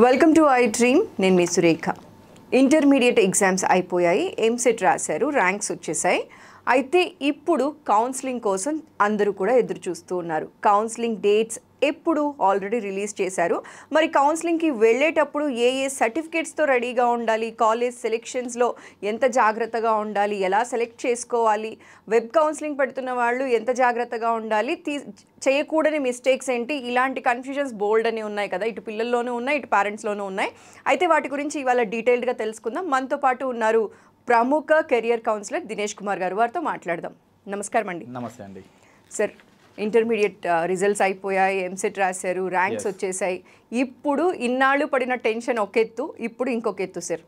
Welcome to I dream. నేను మీ Surekha. Intermediate exams అయిపోయాయి, ఎంసెట్ రాశారు, ర్యాంక్స్ వచ్చేసాయి. అయితే ఇప్పుడు కౌన్సిలింగ్ కోసం అందరూ కూడా ఎదురు చూస్తూ ఉన్నారు. కౌన్సిలింగ్ డేట్స్ ఎప్పుడు ఆల్రెడీ రిలీజ్ చేశారు. మరి కౌన్సిలింగ్కి వెళ్ళేటప్పుడు ఏ సర్టిఫికేట్స్తో రెడీగా ఉండాలి, కాలేజ్ సెలెక్షన్స్లో ఎంత జాగ్రత్తగా ఉండాలి, ఎలా సెలెక్ట్ చేసుకోవాలి, వెబ్ కౌన్సిలింగ్ పెడుతున్న వాళ్ళు ఎంత జాగ్రత్తగా ఉండాలి, చేయకూడని మిస్టేక్స్ ఏంటి, ఇలాంటి కన్ఫ్యూజన్స్ బోల్డ్ అని ఉన్నాయి కదా, ఇటు పిల్లల్లోనూ ఉన్నాయి, ఇటు పేరెంట్స్లోనూ ఉన్నాయి. అయితే వాటి గురించి ఇవాళ డీటెయిల్డ్గా తెలుసుకుందాం. మనతో పాటు ఉన్నారు ప్రముఖ కెరియర్ కౌన్సిలర్ దినేష్ కుమార్ గారు. వారితో మాట్లాడదాం. నమస్కారం అండి. నమస్తే అండి. సార్, ఇంటర్మీడియట్ రిజల్ట్స్ అయిపోయాయి, ఎంసెట్ రాశారు, ర్యాంక్స్ వచ్చేసాయి. ఇప్పుడు ఇన్నాళ్ళు పడిన టెన్షన్ ఒక ఎత్తు, ఇప్పుడు ఇంకొక ఎత్తు. సార్,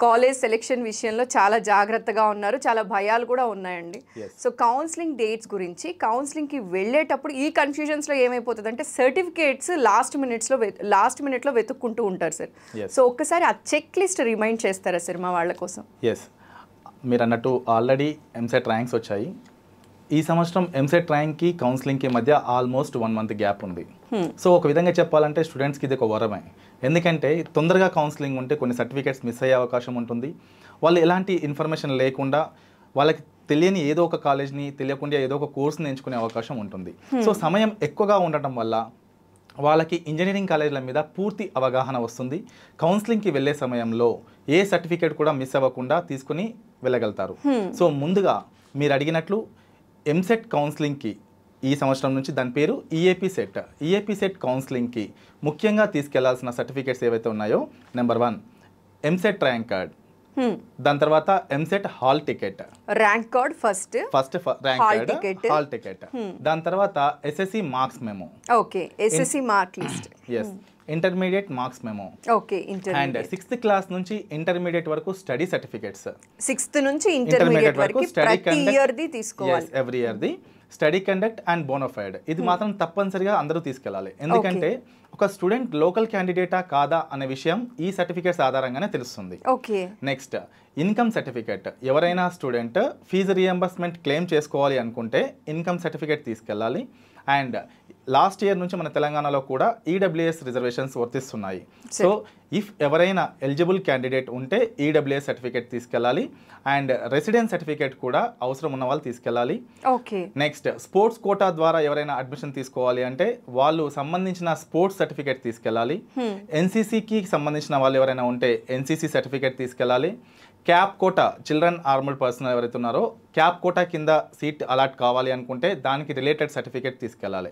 కాలేజ్ సెలెక్షన్ విషయంలో చాలా జాగ్రత్తగా ఉన్నారు, చాలా భయాలు కూడా ఉన్నాయండి. సో కౌన్సిలింగ్ డేట్స్ గురించి, కౌన్సిలింగ్కి వెళ్ళేటప్పుడు ఈ కన్ఫ్యూజన్స్లో ఏమైపోతుంది అంటే సర్టిఫికేట్స్ లాస్ట్ మినిట్లో వెతుక్కుంటూ ఉంటారు సార్. సో ఒక్కసారి ఆ చెక్ లిస్ట్ రిమైండ్ చేస్తారా సార్ మా వాళ్ళ కోసం? ఎస్, మీరు అన్నట్టు ఆల్రెడీ ఎంసెట్ ర్యాంక్స్ వచ్చాయి. ఈ సంవత్సరం ఎంసెట్ ర్యాంక్కి కౌన్సిలింగ్కి మధ్య ఆల్మోస్ట్ 1 month గ్యాప్ ఉంది. సో ఒక విధంగా చెప్పాలంటే స్టూడెంట్స్కి ఇది ఒక వరమే. ఎందుకంటే తొందరగా కౌన్సిలింగ్ ఉంటే కొన్ని సర్టిఫికేట్స్ మిస్ అయ్యే అవకాశం ఉంటుంది. వాళ్ళు ఎలాంటి ఇన్ఫర్మేషన్ లేకుండా వాళ్ళకి తెలియని ఏదో ఒక కాలేజ్ని, తెలియకుండా ఏదో ఒక కోర్స్ని ఎంచుకునే అవకాశం ఉంటుంది. సో సమయం ఎక్కువగా ఉండటం వల్ల వాళ్ళకి ఇంజనీరింగ్ కాలేజీల మీద పూర్తి అవగాహన వస్తుంది. కౌన్సిలింగ్కి వెళ్ళే సమయంలో ఏ సర్టిఫికేట్ కూడా మిస్ అవ్వకుండా తీసుకుని వెళ్ళగలుగుతారు. సో ముందుగా మీరు అడిగినట్లు ఎంసెట్ కౌన్సిలింగ్కి ఈ సంవత్సరం నుంచి దాని పేరు ఈఏపీ సెట్ కౌన్సిలింగ్కి ముఖ్యంగా తీసుకెళ్లాల్సిన సర్టిఫికేట్స్ ఏవైతే ఉన్నాయో, నెంబర్ 1 ఎంసెట్ ర్యాంక్ కార్డ్, దాని తర్వాత EAMCET hall ticket, rank card first rank card, hall ticket, దాని తర్వాత SSC marks memo, okay SSC mark list, yes intermediate marks memo, okay and 6th class నుంచి ఇంటర్మీడియట్ వరకు study certificates, 6th నుంచి intermediate వరకు ప్రతి year ది తీసుకోవాలి. ఎవ్రీ ఇయర్ ది స్టడీ కండక్ట్ అండ్ బోనోఫైడ్, ఇది మాత్రం తప్పనిసరిగా అందరూ తీసుకెళ్ళాలి. ఎందుకంటే ఒక స్టూడెంట్ లోకల్ క్యాండిడేటా కాదా అనే విషయం ఈ సర్టిఫికేట్స్ ఆధారంగానే తెలుస్తుంది. నెక్స్ట్ ఇన్కమ్ సర్టిఫికేట్, ఎవరైనా స్టూడెంట్ ఫీజు రియంబర్స్మెంట్ క్లెయిమ్ చేసుకోవాలి అనుకుంటే ఇన్కమ్ సర్టిఫికేట్ తీసుకెళ్ళాలి. అండ్ లాస్ట్ ఇయర్ నుంచి మన తెలంగాణలో కూడా ఈడబ్ల్యూఎస్ రిజర్వేషన్స్ వర్తిస్తున్నాయి. సో ఇఫ్ ఎవరైనా ఎలిజిబుల్ క్యాండిడేట్ ఉంటే ఈడబ్ల్యూఎస్ సర్టిఫికేట్ తీసుకెళ్ళాలి. అండ్ రెసిడెన్స్ సర్టిఫికేట్ కూడా అవసరం ఉన్న వాళ్ళు తీసుకెళ్ళాలి. నెక్స్ట్ స్పోర్ట్స్ కోటా ద్వారా ఎవరైనా అడ్మిషన్ తీసుకోవాలి అంటే వాళ్ళు సంబంధించిన స్పోర్ట్స్ సర్టిఫికేట్ తీసుకెళ్ళాలి. ఎన్సీసీకి సంబంధించిన వాళ్ళు ఎవరైనా ఉంటే ఎన్సీసీ సర్టిఫికేట్ తీసుకెళ్ళాలి. CAP quota, children armed person ఎవరైతే ఉన్నారో క్యాప్ కోటా కింద సీట్ అలాట్ కావాలి అనుకుంటే దానికి రిలేటెడ్ సర్టిఫికేట్ తీసుకెళ్ళాలి.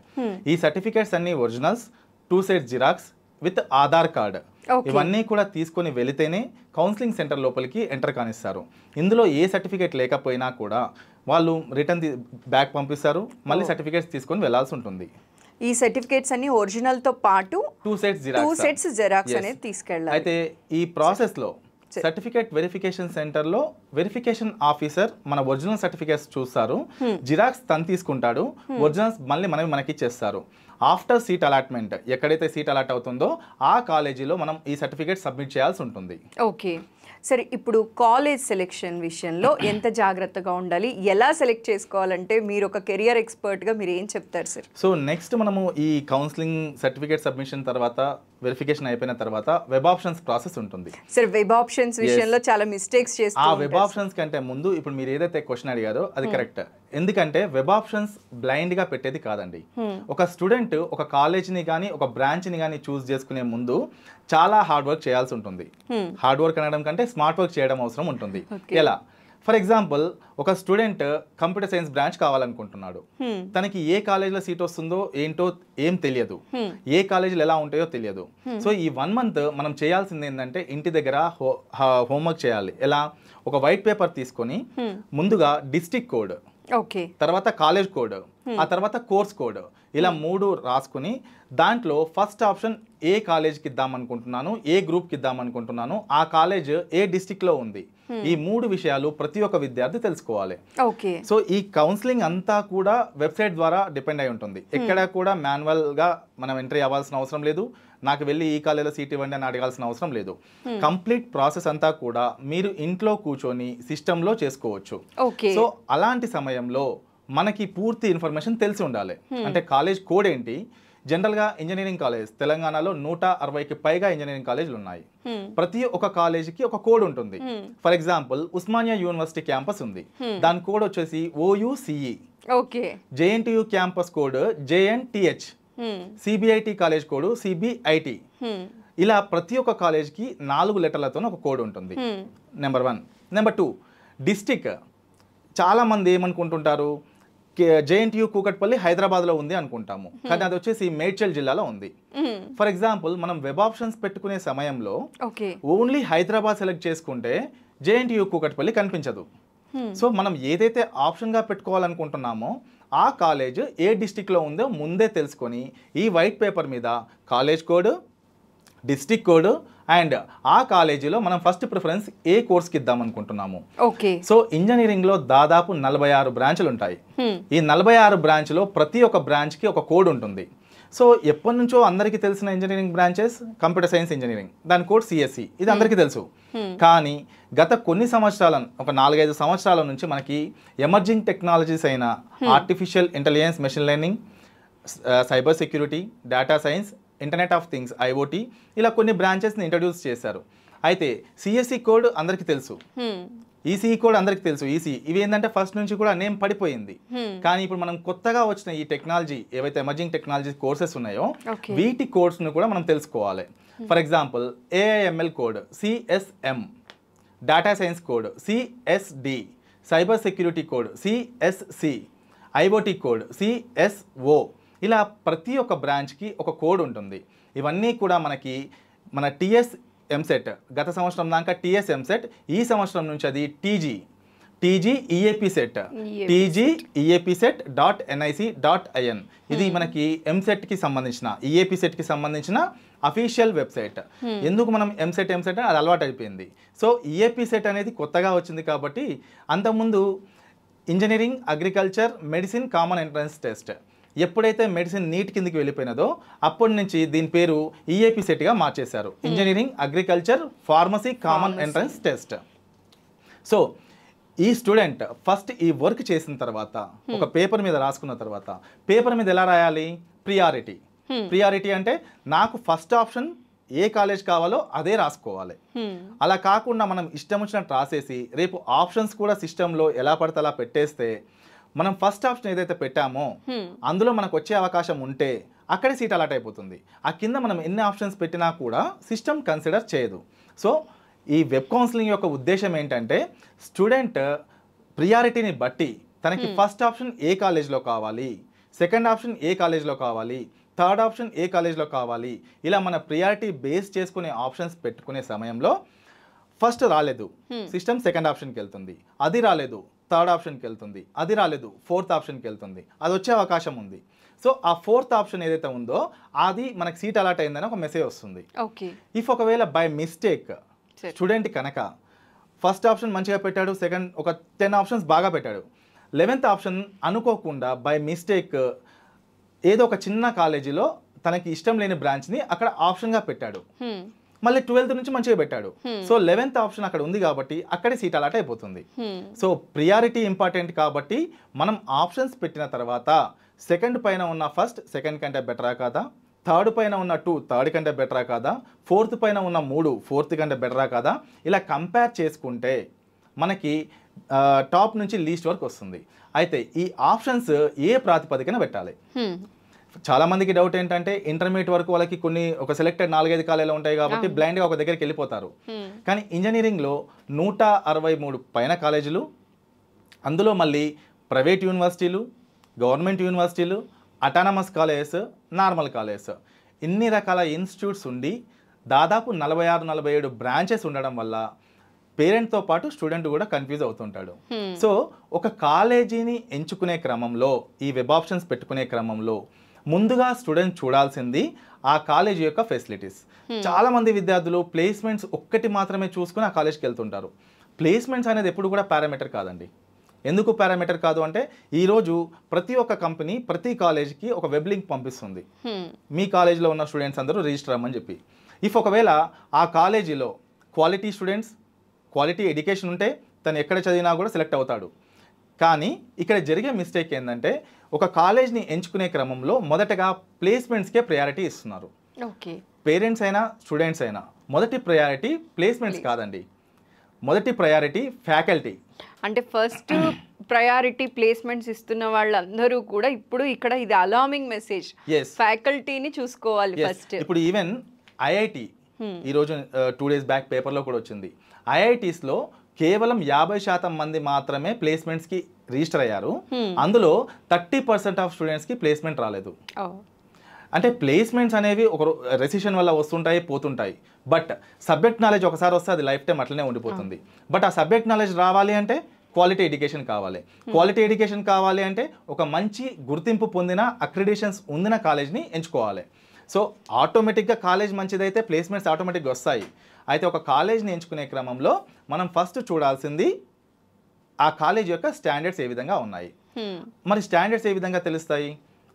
ఈ సర్టిఫికేట్స్ అన్ని originals, 2 sets Xerox with Aadhaar card, ఇవన్నీ కూడా తీసుకొని వెళితేనే కౌన్సిలింగ్ సెంటర్ లోపలికి ఎంటర్ కానిస్తారు. ఇందులో ఏ సర్టిఫికేట్ లేకపోయినా కూడా వాళ్ళు రిటర్న్ బ్యాక్ పంపిస్తారు, మళ్ళీ సర్టిఫికేట్స్ తీసుకొని వెళ్లాల్సి ఉంటుంది. ఈ సర్టిఫికేట్స్ అన్ని ఒరిజినల్ తో పాటు 2 sets జిరాక్స్ అనేది తీసుకెళ్ళాలి. అయితే ఈ ప్రాసెస్ లో సర్టిఫికేట్ వెరిఫికేషన్ సెంటర్ లో వెరిఫికేషన్ ఆఫీసర్ మన ఒరిజినల్ సర్టిఫికేట్స్ చూస్తారు, జిరాక్స్ తను తీసుకుంటాడు, ఒరిజినల్స్ మళ్ళీ మనకి ఇచ్చేస్తారు. ఆఫ్టర్ సీట్ అలాట్మెంట్, ఎక్కడైతే సీట్ అలాట్ అవుతుందో ఆ కాలేజీలో మనం ఈ సర్టిఫికేట్ సబ్మిట్ చేయాల్సి ఉంటుంది. ఓకే సరే, ఇప్పుడు కాలేజ్ సెలెక్షన్ విషయంలో ఎంత జాగ్రత్తగా ఉండాలి, ఎలా సెలెక్ట్ చేసుకోవాలంటే మీరు ఒక కెరియర్ ఎక్స్పర్ట్గా మీరు ఏం చెప్తారు సార్? సో నెక్స్ట్ మనము ఈ కౌన్సిలింగ్ సర్టిఫికేట్ సబ్మిషన్ తర్వాత, వెరిఫికేషన్ అయిపోయిన తర్వాత వెబ్ ఆప్షన్స్ ప్రాసెస్ ఉంటుంది. సార్, వెబ్ ఆప్షన్స్ విషయంలో చాలా మిస్టేక్స్ చేస్తారు. ఆ వెబ్ ఆప్షన్స్ కంటే ముందు ఇప్పుడు మీరు ఏదైతే క్వశ్చన్ అడిగారో అది కరెక్ట్. ఎందుకంటే వెబ్ ఆప్షన్స్ బ్లైండ్ గా పెట్టేది కాదండి. ఒక స్టూడెంట్ ఒక కాలేజ్ని కానీ ఒక బ్రాంచ్ని కానీ చూస్ చేసుకునే ముందు చాలా హార్డ్ వర్క్ చేయాల్సి ఉంటుంది. హార్డ్ వర్క్ అనడం కంటే స్మార్ట్ వర్క్ చేయడం అవసరం ఉంటుంది. ఎలా? ఫర్ ఎగ్జాంపుల్, ఒక స్టూడెంట్ కంప్యూటర్ సైన్స్ బ్రాంచ్ కావాలనుకుంటున్నాడు. తనకి ఏ కాలేజీలో సీట్ వస్తుందో ఏంటో ఏం తెలియదు, ఏ కాలేజీలు ఎలా ఉంటాయో తెలియదు. సో ఈ 1 month మనం చేయాల్సింది ఏంటంటే ఇంటి దగ్గర హోంవర్క్ చేయాలి. ఎలా? ఒక వైట్ పేపర్ తీసుకొని ముందుగా డిస్ట్రిక్ట్ కోడ్, తర్వాత కాలేజ్ కోడ్, ఆ తర్వాత కోర్స్ కోడ్, ఇలా 3 రాసుకుని దాంట్లో ఫస్ట్ ఆప్షన్ ఏ కాలేజ్కి ఇద్దాం అనుకుంటున్నాను, ఏ గ్రూప్కి ఇద్దాం అనుకుంటున్నాను, ఆ కాలేజ్ ఏ డిస్ట్రిక్ట్లో ఉంది, ఈ 3 విషయాలు ప్రతి ఒక్క విద్యార్థి తెలుసుకోవాలి. సో ఈ కౌన్సిలింగ్ అంతా కూడా వెబ్సైట్ ద్వారా డిపెండ్ అయి ఉంటుంది. ఎక్కడ కూడా మాన్యువల్గా మనం ఎంట్రీ అవ్వాల్సిన అవసరం లేదు. నాకు వెళ్ళి ఈ కాలేజీలో సీట్ ఇవ్వండి అని అడగాల్సిన అవసరం లేదు. కంప్లీట్ ప్రాసెస్ అంతా కూడా మీరు ఇంట్లో కూర్చొని సిస్టంలో చేసుకోవచ్చు. సో అలాంటి సమయంలో మనకి పూర్తి ఇన్ఫర్మేషన్ తెలిసి ఉండాలి. అంటే కాలేజ్ కోడ్ ఏంటి, జనరల్గా ఇంజనీరింగ్ కాలేజ్ తెలంగాణలో 160కి పైగా ఇంజనీరింగ్ కాలేజీలు ఉన్నాయి. ప్రతి ఒక్క కాలేజీకి ఒక కోడ్ ఉంటుంది. For example Osmania university campus ఉంది, దాని కోడ్ వచ్చేసి OUCE. Okay. JNTU campus code JNTH, CBIT college code CBIT. ఇలా ప్రతి ఒక్క కాలేజ్కి 4 లెటర్లతో ఒక కోడ్ ఉంటుంది. నెంబర్ 1. Number 2, district. చాలా మంది ఏమనుకుంటుంటారు, JNTU కూకట్పల్లి హైదరాబాద్లో ఉంది అనుకుంటాము, కానీ అది వచ్చేసి మేడ్చల్ జిల్లాలో ఉంది. ఫర్ ఎగ్జాంపుల్ మనం వెబ్ ఆప్షన్స్ పెట్టుకునే సమయంలో ఓన్లీ హైదరాబాద్ సెలెక్ట్ చేసుకుంటే JNTU కూకట్పల్లి కనిపించదు. సో మనం ఏదైతే ఆప్షన్గా పెట్టుకోవాలనుకుంటున్నామో ఆ కాలేజ్ ఏ డిస్టిక్లో ఉందో ముందే తెలుసుకొని ఈ వైట్ పేపర్ మీద college code, district code and ఆ కాలేజీలో మనం ఫస్ట్ ప్రిఫరెన్స్ ఏ కోర్స్కి ఇద్దాం అనుకుంటున్నాము. సో ఇంజనీరింగ్లో దాదాపు 46 బ్రాంచ్లు ఉంటాయి. ఈ 46 బ్రాంచ్లో ప్రతి ఒక్క బ్రాంచ్కి ఒక కోడ్ ఉంటుంది. సో ఎప్పటి నుంచో అందరికీ తెలిసిన engineering branches computer science engineering, దాని కోడ్ CSE, ఇది అందరికీ తెలుసు. కానీ గత కొన్ని సంవత్సరాల, ఒక 4-5 సంవత్సరాల నుంచి మనకి ఎమర్జింగ్ టెక్నాలజీస్ అయిన artificial intelligence, machine learning, cyber security, data science, internet of things IoT ఇలా కొన్ని బ్రాంచెస్ని ఇంట్రడ్యూస్ చేశారు. అయితే CSE కోడ్ అందరికీ తెలుసు, ECE కోడ్ అందరికీ తెలుసు. ECE ఇవి ఏంటంటే ఫస్ట్ నుంచి కూడా నేమ్ పడిపోయింది. కానీ ఇప్పుడు మనం కొత్తగా వచ్చిన ఈ టెక్నాలజీ ఏవైతే ఎమర్జింగ్ టెక్నాలజీ కోర్సెస్ ఉన్నాయో వీటి కోడ్స్ను కూడా మనం తెలుసుకోవాలి. For example AIML code CSM, data science code CSD, cyber security code CSC, IoT code CSO. ఇలా ప్రతి ఒక్క బ్రాంచ్కి ఒక కోడ్ ఉంటుంది. ఇవన్నీ కూడా మనకి మన TS MSET గత సంవత్సరం దాకా TS MSET, ఈ సంవత్సరం నుంచి అది TG EAP సెట్, TGEAPset.nic.in. ఇది మనకి MSETకి సంబంధించిన, EAP సెట్కి సంబంధించిన అఫీషియల్ వెబ్సైట్. ఎందుకు మనం MSET అది అలవాటు అయిపోయింది. సో EAP సెట్ అనేది కొత్తగా వచ్చింది కాబట్టి, అంతకుముందు engineering, agriculture, medicine common entrance test, ఎప్పుడైతే మెడిసిన్ నీట్ కిందకి వెళ్ళిపోయినదో అప్పటి నుంచి దీని పేరు EAP సెట్గా మార్చేశారు, engineering, agriculture, pharmacy common entrance test. So ఈ స్టూడెంట్ ఫస్ట్ ఈ వర్క్ చేసిన తర్వాత ఒక పేపర్ మీద రాసుకున్న తర్వాత పేపర్ మీద ఎలా రాయాలి, ప్రియారిటీ అంటే నాకు ఫస్ట్ ఆప్షన్ ఏ కాలేజ్ కావాలో అదే రాసుకోవాలి. అలా కాకుండా మనం ఇష్టం వచ్చినట్టు రాసేసి రేపు ఆప్షన్స్ కూడా సిస్టంలో ఎలా పడితే అలా పెట్టేస్తే మనం ఫస్ట్ ఆప్షన్ ఏదైతే పెట్టామో అందులో మనకు వచ్చే అవకాశం ఉంటే అక్కడే సీట్ అలాట్ అయిపోతుంది. ఆ కింద మనం ఎన్ని ఆప్షన్స్ పెట్టినా కూడా సిస్టమ్ కన్సిడర్ చేయదు. సో ఈ వెబ్ కౌన్సిలింగ్ యొక్క ఉద్దేశం ఏంటంటే స్టూడెంట్ ప్రియారిటీని బట్టి తనకి ఫస్ట్ ఆప్షన్ ఏ కాలేజ్లో కావాలి, సెకండ్ ఆప్షన్ ఏ కాలేజ్లో కావాలి, థర్డ్ ఆప్షన్ ఏ కాలేజ్లో కావాలి, ఇలా మన ప్రియారిటీ బేస్ చేసుకునే ఆప్షన్స్ పెట్టుకునే సమయంలో ఫస్ట్ రాలేదు సిస్టమ్ సెకండ్ ఆప్షన్కి వెళ్తుంది, అది రాలేదు థర్డ్ ఆప్షన్కి వెళ్తుంది, అది రాలేదు ఫోర్త్ ఆప్షన్కి వెళ్తుంది, అది వచ్చే అవకాశం ఉంది. సో ఆ ఫోర్త్ ఆప్షన్ ఏదైతే ఉందో అది మనకి సీట్ అలాట్ అయిందని ఒక మెసేజ్ వస్తుంది. ఇఫ్ ఒకవేళ బై మిస్టేక్ స్టూడెంట్ కనుక ఫస్ట్ ఆప్షన్ మంచిగా పెట్టాడు, సెకండ్ ఒక 10 ఆప్షన్స్ బాగా పెట్టాడు, 11th ఆప్షన్ అనుకోకుండా బై మిస్టేక్ ఏదో ఒక చిన్న కాలేజీలో తనకి ఇష్టం లేని బ్రాంచ్ని అక్కడ ఆప్షన్గా పెట్టాడు, మళ్ళీ 12th నుంచి మంచిగా పెట్టాడు. సో 11th ఆప్షన్ అక్కడ ఉంది కాబట్టి అక్కడే సీట్ అలాట్ అయిపోతుంది. సో ప్రియారిటీ ఇంపార్టెంట్ కాబట్టి మనం ఆప్షన్స్ పెట్టిన తర్వాత సెకండ్ పైన ఉన్న ఫస్ట్ సెకండ్ కంటే బెటరా కాదా, థర్డ్ పైన ఉన్న 2 థర్డ్ కంటే బెటరా కాదా, ఫోర్త్ పైన ఉన్న 3 ఫోర్త్ కంటే బెటరా కాదా, ఇలా కంపేర్ చేసుకుంటే మనకి టాప్ నుంచి లీస్ట్ వరకు వస్తుంది. అయితే ఈ ఆప్షన్స్ ఏ ప్రాతిపదికన పెట్టాలి? చాలా మందికి డౌట్ ఏంటంటే ఇంటర్మీడియట్ వరకు వాళ్ళకి కొన్ని ఒక సెలెక్టెడ్ 4-5 కాలేజీలు ఉంటాయి కాబట్టి బ్లైండ్గా ఒక దగ్గరికి వెళ్ళిపోతారు. కానీ ఇంజనీరింగ్లో 163 పైన కాలేజీలు, అందులో మళ్ళీ ప్రైవేట్ యూనివర్సిటీలు, గవర్నమెంట్ యూనివర్సిటీలు, అటానమస్ కాలేజెస్, నార్మల్ కాలేజెస్, ఇన్ని రకాల ఇన్స్టిట్యూట్స్ ఉండి దాదాపు 46-47 బ్రాంచెస్ ఉండడం వల్ల పేరెంట్తో పాటు స్టూడెంట్ కూడా కన్ఫ్యూజ్ అవుతుంటాడు. సో ఒక కాలేజీని ఎంచుకునే క్రమంలో ఈ వెబ్ ఆప్షన్స్ పెట్టుకునే క్రమంలో ముందుగా స్టూడెంట్ చూడాల్సింది ఆ కాలేజ్ యొక్క ఫెసిలిటీస్. చాలా మంది విద్యార్థులు ప్లేస్మెంట్స్ ఒక్కటి మాత్రమే చూసుకుని ఆ కాలేజ్కి వెళ్తుంటారు. ప్లేస్మెంట్స్ అనేది ఎప్పుడు కూడా పారామీటర్ కాదండి. ఎందుకు పారామీటర్ కాదు అంటే ఈరోజు ప్రతి ఒక్క కంపెనీ ప్రతి కాలేజ్కి ఒక వెబ్ లింక్ పంపిస్తుంది, మీ కాలేజ్లో ఉన్న స్టూడెంట్స్ అందరూ రిజిస్టర్ అవ్వమని చెప్పి. ఇఫ్ ఒకవేళ ఆ కాలేజీలో క్వాలిటీ స్టూడెంట్స్, క్వాలిటీ ఎడ్యుకేషన్ ఉంటే తను ఎక్కడ చదివినా కూడా సెలెక్ట్ అవుతాడు. కానీ ఇక్కడ జరిగే మిస్టేక్ ఏంటంటే ఒక కాలేజ్ని ఎంచుకునే క్రమంలో మొదటగా ప్లేస్మెంట్స్కే ప్రయారిటీ ఇస్తున్నారు. ఓకే, పేరెంట్స్ అయినా స్టూడెంట్స్ అయినా మొదటి ప్రయారిటీ ప్లేస్మెంట్స్ కాదండి, మొదటి ప్రయారిటీ ఫ్యాకల్టీ. అంటే ఫస్ట్ ప్రయారిటీ ప్లేస్మెంట్స్ ఇస్తున్న వాళ్ళందరూ కూడా ఇప్పుడు ఇక్కడ ఇది అలార్మింగ్ మెసేజ్, ఫ్యాకల్టీని చూసుకోవాలి ఫస్ట్. ఇప్పుడు ఈవెన్ ఐఐటి ఈరోజు 2 days బ్యాక్ పేపర్లో కూడా వచ్చింది, ఐఐటీస్లో కేవలం 50% మంది మాత్రమే ప్లేస్మెంట్స్కి రిజిస్టర్ అయ్యారు. అందులో 30% ఆఫ్ స్టూడెంట్స్కి ప్లేస్మెంట్ రాలేదు. అంటే ప్లేస్మెంట్స్ అనేవి ఒక రెసిషన్ వల్ల వస్తుంటాయి పోతుంటాయి, బట్ సబ్జెక్ట్ నాలెడ్జ్ ఒకసారి వస్తే అది లైఫ్ టైం అట్లనే ఉండిపోతుంది. బట్ ఆ సబ్జెక్ట్ నాలెడ్జ్ రావాలి అంటే క్వాలిటీ ఎడ్యుకేషన్ కావాలి. క్వాలిటీ ఎడ్యుకేషన్ కావాలి అంటే ఒక మంచి గుర్తింపు పొందిన అక్రిడిషన్స్ ఉందిన కాలేజ్ని ఎంచుకోవాలి. సో ఆటోమేటిక్గా కాలేజ్ మంచిదైతే ప్లేస్మెంట్స్ ఆటోమేటిక్గా వస్తాయి. అయితే ఒక కాలేజ్ని ఎంచుకునే క్రమంలో మనం ఫస్ట్ చూడాల్సింది ఆ కాలేజ్ యొక్క స్టాండర్డ్స్ ఏ విధంగా ఉన్నాయి. మరి స్టాండర్డ్స్ ఏ విధంగా తెలుస్తాయి?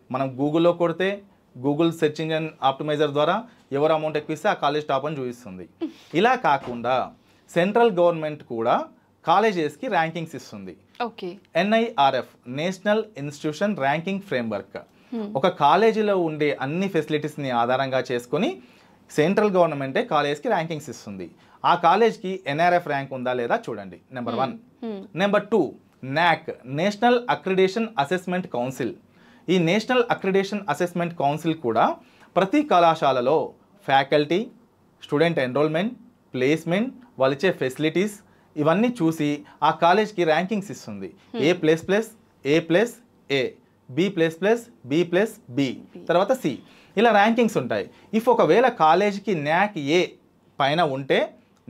మనం గూగుల్లో కొడితే గూగుల్ సెర్చ్ ఇంజిన్ ఆప్టిమైజర్ ద్వారా ఎవరు అమౌంట్ ఎక్కువ ఇస్తే ఆ కాలేజ్ టాప్ అని చూపిస్తుంది. ఇలా కాకుండా సెంట్రల్ గవర్నమెంట్ కూడా కాలేజెస్కి ర్యాంకింగ్స్ ఇస్తుంది. NIRF national institution ranking framework ఒక కాలేజీలో ఉండే అన్ని ఫెసిలిటీస్ని ఆధారంగా చేసుకొని సెంట్రల్ గవర్నమెంటే కాలేజ్కి ర్యాంకింగ్స్ ఇస్తుంది. ఆ కాలేజ్కి NRF ర్యాంక్ ఉందా లేదా చూడండి, number 1. Number 2, NAC national accreditation assessment council. ఈ నేషనల్ అక్రిడేషన్ అసెస్మెంట్ కౌన్సిల్ కూడా ప్రతి కళాశాలలో ఫ్యాకల్టీ, స్టూడెంట్ ఎన్రోల్మెంట్, ప్లేస్మెంట్, వాళ్ళు ఇచ్చే ఫెసిలిటీస్ ఇవన్నీ చూసి ఆ కాలేజ్కి ర్యాంకింగ్స్ ఇస్తుంది. A++, B++, B++, B, తర్వాత C, ఇలా ర్యాంకింగ్స్ ఉంటాయి. ఇఫ్ ఒకవేళ కాలేజ్కి NAC A పైన ఉంటే,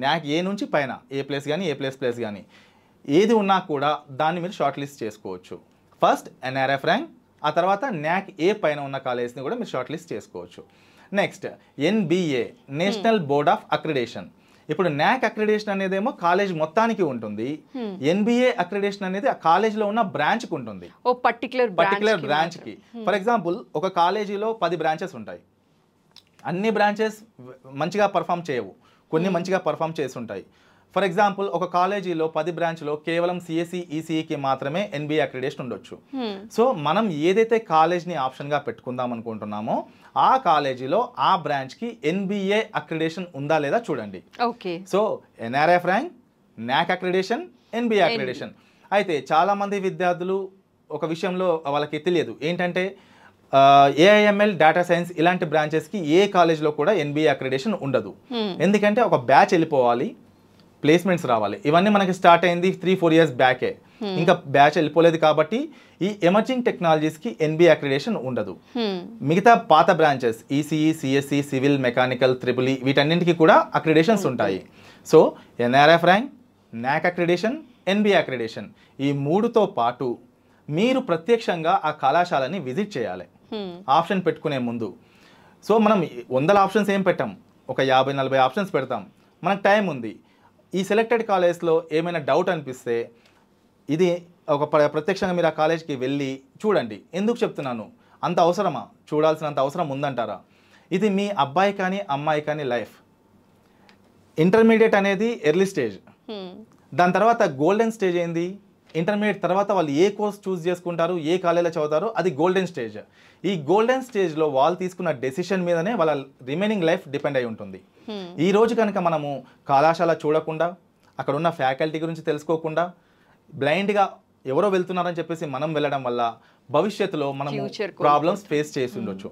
NAC A నుంచి పైన A+ కానీ A++ కానీ ఏది ఉన్నా కూడా దాన్ని మీరు షార్ట్ లిస్ట్ చేసుకోవచ్చు. ఫస్ట్ NRF ర్యాంక్, ఆ తర్వాత NAC A పైన ఉన్న కాలేజ్ని కూడా మీరు షార్ట్ లిస్ట్ చేసుకోవచ్చు. Next NBA national board of accreditation. ఇప్పుడు NAC అక్రిడేషన్ అనేదేమో కాలేజ్ మొత్తానికి ఉంటుంది, NBA అక్రిడేషన్ అనేది ఆ కాలేజ్లో ఉన్న బ్రాంచ్కి ఉంటుంది, పర్టికులర్ బ్రాంచ్కి. ఫర్ ఎగ్జాంపుల్ ఒక కాలేజీలో 10 బ్రాంచెస్ ఉంటాయి, అన్ని బ్రాంచెస్ మంచిగా పర్ఫామ్ చేయవు, కొన్ని మంచిగా పర్ఫామ్ చేసి ఉంటాయి. ఫర్ ఎగ్జాంపుల్ ఒక కాలేజీలో 10 బ్రాంచ్లో కేవలం CSE, ECEకి మాత్రమే NBA అక్రిడేషన్ ఉండొచ్చు. సో మనం ఏదైతే కాలేజ్ని ఆప్షన్గా పెట్టుకుందాం అనుకుంటున్నామో ఆ కాలేజీలో ఆ బ్రాంచ్కి NBA అక్రిడేషన్ ఉందా లేదా చూడండి. So NRF rank, NAC accreditation, NBA accreditation. అయితే చాలామంది విద్యార్థులు ఒక విషయంలో వాళ్ళకి తెలియదు ఏంటంటే AIML, డేటా సైన్స్ ఇలాంటి బ్రాంచెస్కి ఏ కాలేజ్లో కూడా NBA అక్రిడేషన్ ఉండదు. ఎందుకంటే ఒక బ్యాచ్ వెళ్ళిపోవాలి, ప్లేస్మెంట్స్ రావాలి. ఇవన్నీ మనకి స్టార్ట్ అయింది 3-4 years బ్యాకే, ఇంకా బ్యాచ్ వెళ్ళిపోలేదు కాబట్టి ఈ ఎమర్జింగ్ టెక్నాలజీస్కి NBA అక్రిడేషన్ ఉండదు. మిగతా పాత branches ECE, CSE, civil, mechanical, EEE వీటన్నింటికి కూడా అక్రిడేషన్స్ ఉంటాయి. So NRF rank, NAC accreditation, NBA accreditation ఈ 3తో పాటు మీరు ప్రత్యక్షంగా ఆ కళాశాలని విజిట్ చేయాలి ఆప్షన్ పెట్టుకునే ముందు. సో మనం 100 ఆప్షన్స్ ఏం పెట్టాం, ఒక 50-40 ఆప్షన్స్ పెడతాం, మనకు టైం ఉంది. ఈ సెలెక్టెడ్ కాలేజ్లో ఏమైనా డౌట్ అనిపిస్తే ఇది ఒక ప్రత్యక్షంగా మీరు ఆ కాలేజ్కి వెళ్ళి చూడండి. ఎందుకు చెప్తున్నాను, అంత అవసరమా, చూడాల్సినంత అవసరం ఉందంటారా? ఇది మీ అబ్బాయి కానీ అమ్మాయి కానీ లైఫ్. ఇంటర్మీడియట్ అనేది ఎర్లీ స్టేజ్, దాని తర్వాత గోల్డెన్ స్టేజ్ ఏంది, ఇంటర్మీడియట్ తర్వాత వాళ్ళు ఏ కోర్స్ చూస్ చేసుకుంటారు, ఏ కాలేజీలో చదువుతారో అది గోల్డెన్ స్టేజ్. ఈ గోల్డెన్ స్టేజ్లో వాళ్ళు తీసుకున్న డెసిషన్ మీదనే వాళ్ళ రిమైనింగ్ లైఫ్ డిపెండ్ అయి ఉంటుంది. ఈ రోజు కనుక మనము కళాశాల చూడకుండా, అక్కడ ఉన్న ఫ్యాకల్టీ గురించి తెలుసుకోకుండా, బ్లైండ్గా ఎవరో వెళ్తున్నారని చెప్పేసి మనం వెళ్ళడం వల్ల భవిష్యత్తులో మనం ప్రాబ్లమ్స్ ఫేస్ చేసి ఉండొచ్చు.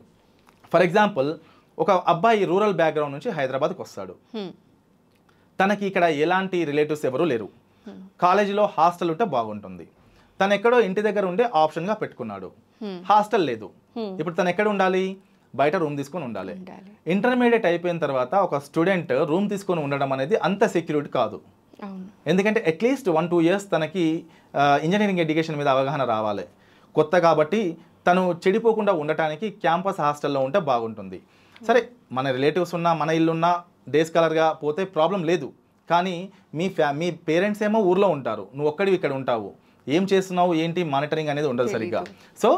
ఫర్ ఎగ్జాంపుల్ ఒక అబ్బాయి రూరల్ బ్యాక్గ్రౌండ్ నుంచి హైదరాబాద్కి వస్తాడు, తనకి ఇక్కడ ఎలాంటి రిలేటివ్స్ ఎవరూ లేరు, కాలేజీలో హాస్టల్ ఉంటే బాగుంటుంది, తను ఎక్కడో ఇంటి దగ్గర ఉండే ఆప్షన్గా పెట్టుకున్నాడు, హాస్టల్ లేదు, ఇప్పుడు తను ఎక్కడ ఉండాలి, బయట రూమ్ తీసుకొని ఉండాలి. ఇంటర్మీడియట్ అయిపోయిన తర్వాత ఒక స్టూడెంట్ రూమ్ తీసుకొని ఉండడం అనేది అంత సెక్యూరిటీ కాదు. ఎందుకంటే అట్లీస్ట్ 1-2 years తనకి ఇంజనీరింగ్ ఎడ్యుకేషన్ మీద అవగాహన రావాలి. కొత్త కాబట్టి తను చెడిపోకుండా ఉండటానికి క్యాంపస్ హాస్టల్లో ఉంటే బాగుంటుంది. సరే మన రిలేటివ్స్ ఉన్నా, మన ఇల్లున్నా, డే స్కాలర్గా పోతే ప్రాబ్లం లేదు. కానీ మీ పేరెంట్స్ ఏమో ఊర్లో ఉంటారు, నువ్వు ఒక్కడివి ఇక్కడ ఉంటావు, ఏం చేస్తున్నావు ఏంటి మానిటరింగ్ అనేది ఉండదు సరిగ్గా. సో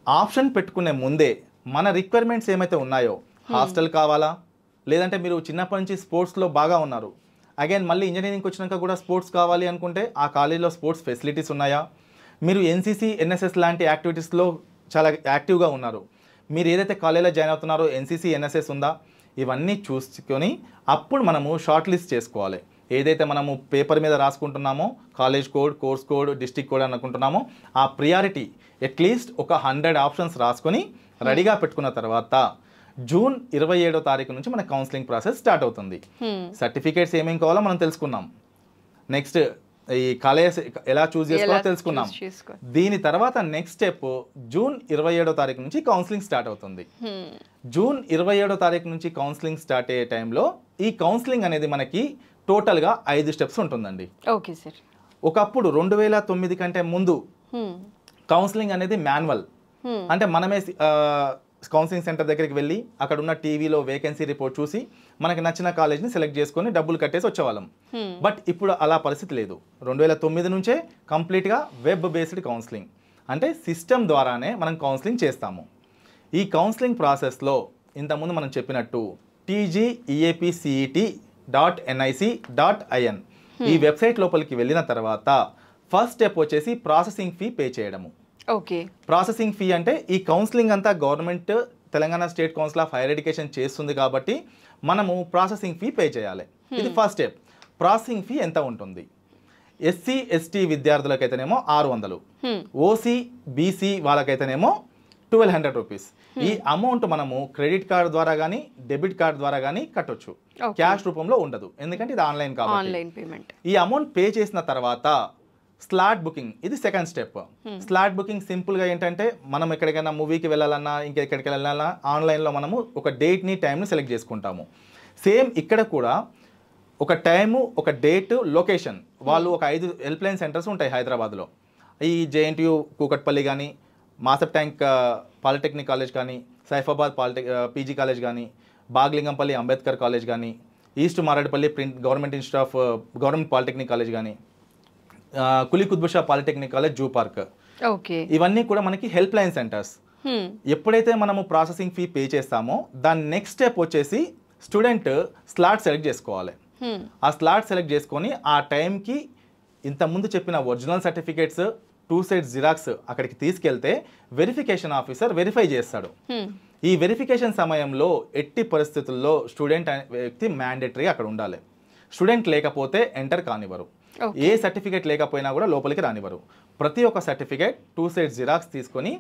ఆప్షన్ పెట్టుకునే ముందే మన రిక్వైర్మెంట్స్ ఏమైతే ఉన్నాయో, హాస్టల్ కావాలా, లేదంటే మీరు చిన్నప్పటి నుంచి స్పోర్ట్స్లో బాగా ఉన్నారు, అగైన్ మళ్ళీ ఇంజనీరింగ్కి వచ్చినాక కూడా స్పోర్ట్స్ కావాలి అనుకుంటే ఆ కాలేజీలో స్పోర్ట్స్ ఫెసిలిటీస్ ఉన్నాయా, మీరు ఎన్సీసీ ఎన్ఎస్ఎస్ లాంటి యాక్టివిటీస్లో చాలా యాక్టివ్గా ఉన్నారు, మీరు ఏదైతే కాలేజీలో జాయిన్ అవుతున్నారో ఎన్సీసీ ఎన్ఎస్ఎస్ ఉందా, ఇవన్నీ చూసుకొని అప్పుడు మనము షార్ట్ లిస్ట్ చేసుకోవాలి. ఏదైతే మనము పేపర్ మీద రాసుకుంటున్నామో college code, course code, district code అనుకుంటున్నామో ఆ ప్రియారిటీ అట్లీస్ట్ ఒక 100 ఆప్షన్స్ రాసుకొని రెడీగా పెట్టుకున్న తర్వాత జూన్ 27వ తారీఖు నుంచి మన కౌన్సిలింగ్ ప్రాసెస్ స్టార్ట్ అవుతుంది. సర్టిఫికేట్స్ ఏమేమి కావాలో మనం తెలుసుకున్నాం, నెక్స్ట్ ఈ కాలేజ్ ఎలా చూస్ చేసుకోవాలో తెలుసుకున్నాం. దీని తర్వాత నెక్స్ట్ స్టెప్ జూన్ 27వ తారీఖు నుంచి కౌన్సిలింగ్ స్టార్ట్ అవుతుంది. జూన్ 27వ తారీఖు నుంచి కౌన్సిలింగ్ స్టార్ట్ అయ్యే టైంలో ఈ కౌన్సిలింగ్ అనేది మనకి టోటల్గా 5 స్టెప్స్ ఉంటుందండి. Okay sir. ఒకప్పుడు 2009 కంటే ముందు కౌన్సిలింగ్ అనేది మాన్యువల్, అంటే మనమే కౌన్సిలింగ్ సెంటర్ దగ్గరికి వెళ్ళి అక్కడ ఉన్న టీవీలో వేకెన్సీ రిపోర్ట్ చూసి మనకి నచ్చిన కాలేజ్ని సెలెక్ట్ చేసుకొని డబ్బులు కట్టేసి వచ్చేవాళ్ళం. బట్ ఇప్పుడు అలా పరిస్థితి లేదు. 2009 నుంచే కంప్లీట్గా వెబ్ బేస్డ్ కౌన్సిలింగ్, అంటే సిస్టమ్ ద్వారానే మనం కౌన్సిలింగ్ చేస్తాము. ఈ కౌన్సిలింగ్ ప్రాసెస్లో ఇంతకుముందు మనం చెప్పినట్టు tgeepcet.nic.in ఈ వెబ్సైట్ లోపలికి వెళ్ళిన తర్వాత ఫస్ట్ స్టెప్ వచ్చేసి ప్రాసెసింగ్ ఫీ పే చేయడము. ఓకే. ప్రాసెసింగ్ ఫీ అంటే ఈ కౌన్సిలింగ్ అంతా government Telangana state council of higher education చేస్తుంది కాబట్టి మనము ప్రాసెసింగ్ ఫీ పే చేయాలి. ఇది ఫస్ట్ స్టెప్. ప్రాసెసింగ్ ఫీ ఎంత ఉంటుంది? ఎస్సీ ఎస్టీ విద్యార్థులకైతేనేమో 600, ఓసీ బీసీ వాళ్ళకైతేనేమో 1200 రూపీస్. ఈ అమౌంట్ మనము క్రెడిట్ కార్డ్ ద్వారా కానీ డెబిట్ కార్డ్ ద్వారా కానీ కట్టొచ్చు, క్యాష్ రూపంలో ఉండదు, ఎందుకంటే ఇది ఆన్లైన్ కాబట్టి. ఈ అమౌంట్ పే చేసిన తర్వాత స్లాట్ బుకింగ్, ఇది సెకండ్ స్టెప్. స్లాట్ బుకింగ్ సింపుల్గా ఏంటంటే మనం ఎక్కడికైనా మూవీకి వెళ్ళాలన్నా ఇంకెక్కడికి వెళ్ళాలన్నా ఆన్లైన్లో మనము ఒక డేట్ని టైంని సెలెక్ట్ చేసుకుంటాము. సేమ్ ఇక్కడ కూడా ఒక టైము, ఒక డేట్, లొకేషన్, వాళ్ళు ఒక 5 హెల్ప్లైన్ సెంటర్స్ ఉంటాయి హైదరాబాద్లో. ఈ జేఎన్టీయూ కూకట్పల్లి కానీ, మాసప్ ట్యాంక్ పాలిటెక్నిక్ కాలేజ్ కానీ, సైఫాబాద్ పీజీ కాలేజ్ కానీ, బాగ్లింగంపల్లి అంబేద్కర్ కాలేజ్ కానీ, east Marredpally government institute of government polytechnic college కానీ, Quli Qutub Shah polytechnic college zoo park, ఇవన్నీ కూడా మనకి హెల్ప్ లైన్ సెంటర్స్. ఎప్పుడైతే మనము ప్రాసెసింగ్ ఫీ పే చేస్తామో దాని నెక్స్ట్ స్టెప్ వచ్చేసి స్టూడెంట్ స్లాట్ సెలెక్ట్ చేసుకోవాలి. ఆ స్లాట్ సెలెక్ట్ చేసుకొని ఆ టైంకి ఇంతకుముందు చెప్పిన ఒరిజినల్ సర్టిఫికేట్స్ 2 సెట్స్ జిరాక్స్ అక్కడికి తీసుకెళ్తే వెరిఫికేషన్ ఆఫీసర్ వెరిఫై చేస్తాడు. ఈ వెరిఫికేషన్ సమయంలో ఎట్టి పరిస్థితుల్లో స్టూడెంట్ వ్యక్తి మ్యాండేటరీ అక్కడ ఉండాలి. స్టూడెంట్ లేకపోతే ఎంటర్ కానివ్వరు. ఏ సర్టిఫికేట్ లేకపోయినా కూడా లోపలికి రానివ్వరు. ప్రతి ఒక్క సర్టిఫికేట్ 2 సెట్స్ జిరాక్స్ తీసుకొని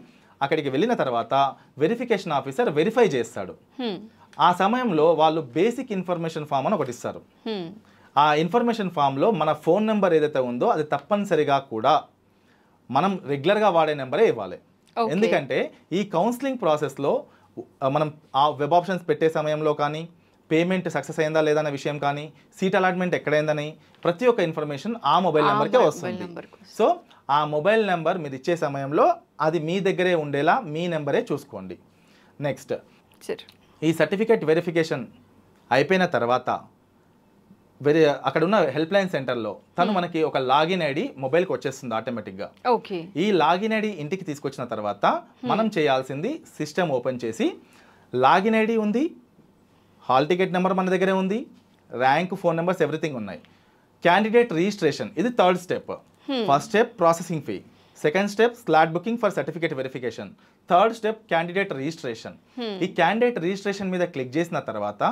అక్కడికి వెళ్ళిన తర్వాత వెరిఫికేషన్ ఆఫీసర్ వెరిఫై చేస్తాడు. ఆ సమయంలో వాళ్ళు బేసిక్ ఇన్ఫర్మేషన్ ఫామ్ అని ఒకటి ఇస్తారు. ఆ ఇన్ఫర్మేషన్ ఫామ్లో మన ఫోన్ నెంబర్ ఏదైతే ఉందో అది తప్పనిసరిగా కూడా మనం రెగ్యులర్గా వాడే నెంబరే ఇవ్వాలి. ఎందుకంటే ఈ కౌన్సిలింగ్ ప్రాసెస్లో మనం ఆ వెబ్ ఆప్షన్స్ పెట్టే సమయంలో కానీ, పేమెంట్ సక్సెస్ అయిందా లేదా అనే విషయం కానీ, సీట్ అలాట్మెంట్ ఎక్కడైందని ప్రతి ఒక్క ఇన్ఫర్మేషన్ ఆ మొబైల్ నెంబర్కే వస్తుంది. సో ఆ మొబైల్ నెంబర్ మీరు ఇచ్చే సమయంలో అది మీ దగ్గరే ఉండేలా మీ నెంబరే చూసుకోండి. నెక్స్ట్ ఈ సర్టిఫికేట్ వెరిఫికేషన్ అయిపోయిన తర్వాత అక్కడ ఉన్న హెల్ప్ లైన్ సెంటర్లో తను మనకి ఒక లాగిన్ ఐడి మొబైల్కి వచ్చేస్తుంది ఆటోమేటిక్గా. ఈ లాగిన్ ఐడి ఇంటికి తీసుకొచ్చిన తర్వాత మనం చేయాల్సింది సిస్టమ్ ఓపెన్ చేసి లాగిన్ ఐడి ఉంది, హాల్ టికెట్ నెంబర్ మన దగ్గరే ఉంది, ర్యాంక్, ఫోన్ నెంబర్స్ ఎవ్రీథింగ్ ఉన్నాయి. క్యాండిడేట్ రిజిస్ట్రేషన్, ఇది third step. First step processing fee, second step slot booking for certificate verification, third step candidate registration. ఈ క్యాండిడేట్ రిజిస్ట్రేషన్ మీద click చేసిన తర్వాత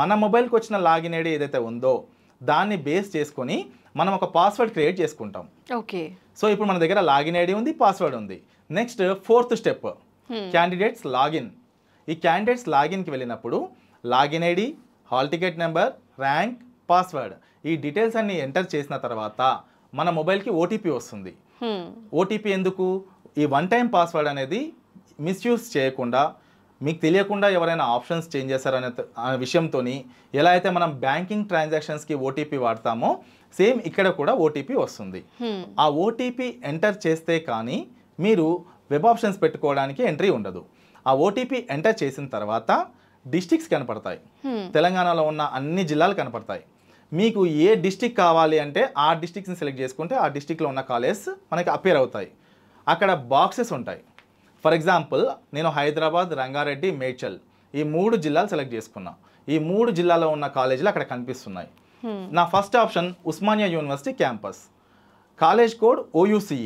మన మొబైల్కి వచ్చిన లాగిన్ ఐడి ఏదైతే ఉందో దాన్ని బేస్ చేసుకొని మనం ఒక పాస్వర్డ్ క్రియేట్ చేసుకుంటాం. సో ఇప్పుడు మన దగ్గర లాగిన్ ఐడి ఉంది, పాస్వర్డ్ ఉంది. Next fourth step candidates login. ఈ క్యాండిడేట్స్ లాగిన్కి వెళ్ళినప్పుడు login ID, hall ticket number, rank, password ఈ డీటెయిల్స్ అన్ని ఎంటర్ చేసిన తర్వాత మన మొబైల్కి ఓటీపీ వస్తుంది. ఓటీపీ ఎందుకు? ఈ 1 టైం పాస్వర్డ్ అనేది మిస్యూజ్ చేయకుండా, మీకు తెలియకుండా ఎవరైనా ఆప్షన్స్ చేంజ్ చేస్తారనే విషయంతో ఎలా అయితే మనం బ్యాంకింగ్ ట్రాన్సాక్షన్స్కి ఓటీపీ వాడతామో సేమ్ ఇక్కడ కూడా ఓటీపీ వస్తుంది. ఆ ఓటీపీ ఎంటర్ చేస్తే కానీ మీరు వెబ్ ఆప్షన్స్ పెట్టుకోవడానికి ఎంట్రీ ఉండదు. ఆ ఓటీపీ ఎంటర్ చేసిన తర్వాత డిస్ట్రిక్ట్స్ కనపడతాయి, తెలంగాణలో ఉన్న అన్ని జిల్లాలు కనపడతాయి. మీకు ఏ డిస్ట్రిక్ట్ కావాలి అంటే ఆ డిస్ట్రిక్ట్ని సెలెక్ట్ చేసుకుంటే ఆ డిస్ట్రిక్ట్లో ఉన్న కాలేజెస్ మనకి అపేర్ అవుతాయి. అక్కడ బాక్సెస్ ఉంటాయి. ఫర్ ఎగ్జాంపుల్ నేను హైదరాబాద్, రంగారెడ్డి, మేడ్చల్ ఈ 3 జిల్లాలు సెలెక్ట్ చేసుకున్నా. ఈ 3 జిల్లాలో ఉన్న కాలేజీలు అక్కడ కనిపిస్తున్నాయి. నా first option Osmania university campus, college code OUCE,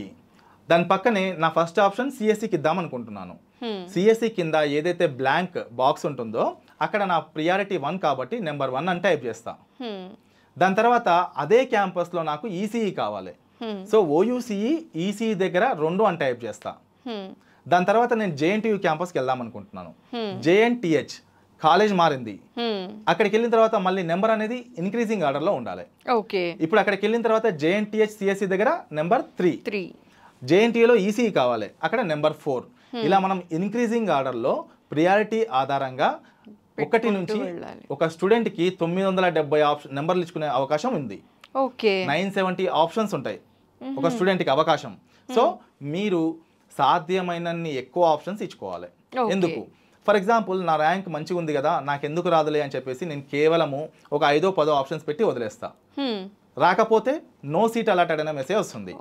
దాని పక్కనే నా ఫస్ట్ ఆప్షన్ సిఎస్సికి ఇద్దాం అనుకుంటున్నాను. సిఎస్సి కింద ఏదైతే బ్లాంక్ బాక్స్ ఉంటుందో అక్కడ నా ప్రియారిటీ 1 కాబట్టి నెంబర్ 1 అని టైప్ చేస్తా. దాని తర్వాత అదే క్యాంపస్లో నాకు ఈసీఈ కావాలి. సో ఓయూసీఈ ఈసీఈ దగ్గర 2 అని టైప్ చేస్తా. దాని తర్వాత నేను జేఎన్టీయూ క్యాంపస్కి వెళ్దాం అనుకుంటున్నాను. జేఎన్టీహెచ్ కాలేజ్ మారింది. అక్కడికి వెళ్ళిన తర్వాత మళ్ళీ నెంబర్ అనేది ఇంక్రీజింగ్ ఆర్డర్లో ఉండాలి. ఇప్పుడు అక్కడికి వెళ్ళిన తర్వాత జేఎన్టీహెచ్ సిఎస్సి దగ్గర నెంబర్ 3, జేఎన్టీయూలో ఈసీఈ కావాలి, అక్కడ నెంబర్ 4. ఇలా మనం ఇంక్రీజింగ్ ఆర్డర్లో ప్రియారిటీ ఆధారంగా 1 నుంచి ఒక స్టూడెంట్కి 970 నెంబర్లు ఇచ్చుకునే అవకాశం ఉంది. 970 ఆప్షన్స్ ఉంటాయి ఒక స్టూడెంట్కి అవకాశం. సో మీరు సాధ్యమైనన్ని ఎక్కువ ఆప్షన్స్ ఇచ్చుకోవాలి. ఎందుకు? ఫర్ ఎగ్జాంపుల్ నా ర్యాంక్ మంచిగా ఉంది కదా, నాకు ఎందుకు రాదులే అని చెప్పేసి నేను కేవలము ఒక 5-10 ఆప్షన్స్ పెట్టి వదిలేస్తా. రాకపోతే నో సీట్ అలాటెడ్ అనే మెసేజ్ వస్తుంది.